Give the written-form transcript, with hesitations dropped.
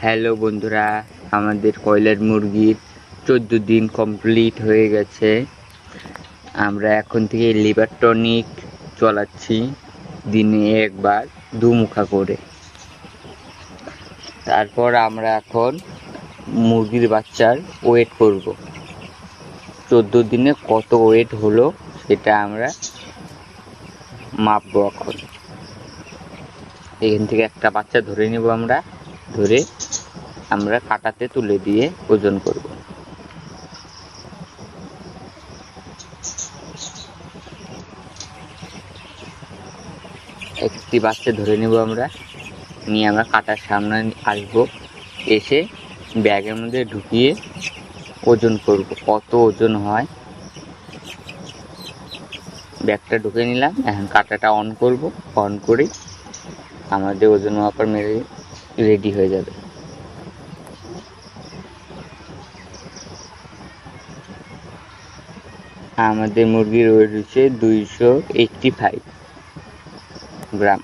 Hello বন্ধুরা, আমাদের কয়লার মুরগির 14 দিন কমপ্লিট হয়ে গেছে। আমরা এখন থেকে লিভার টনিক চলাচ্ছি দিনে একবার দুমুখা করে। তারপর আমরা এখন মুরগির বাচ্চার ওয়েট করব। 14 দিনে কত ওয়েট হলো সেটা আমরা মাপবো। এখন এখান থেকে একটা বাচ্চা ধরে নেব, ধরে আমরা কাঁটাতে তুলে দিয়ে ওজন করব। একটি বাচ্চা ধরে নেব, নিয়ে আমরা কাঁটার সামনে আসবো, এসে ব্যাগের মধ্যে ঢুকিয়ে ওজন করব। কত ওজন হয় ব্যাগটা ঢুকে নিলাম। এখন কাঁটাটা অন করব, অন করে আমাদের ওজন মাপার মেরে রেডি হয়ে যাবে। আমাদের মুরগির ওয়েট হচ্ছে 285 গ্রাম।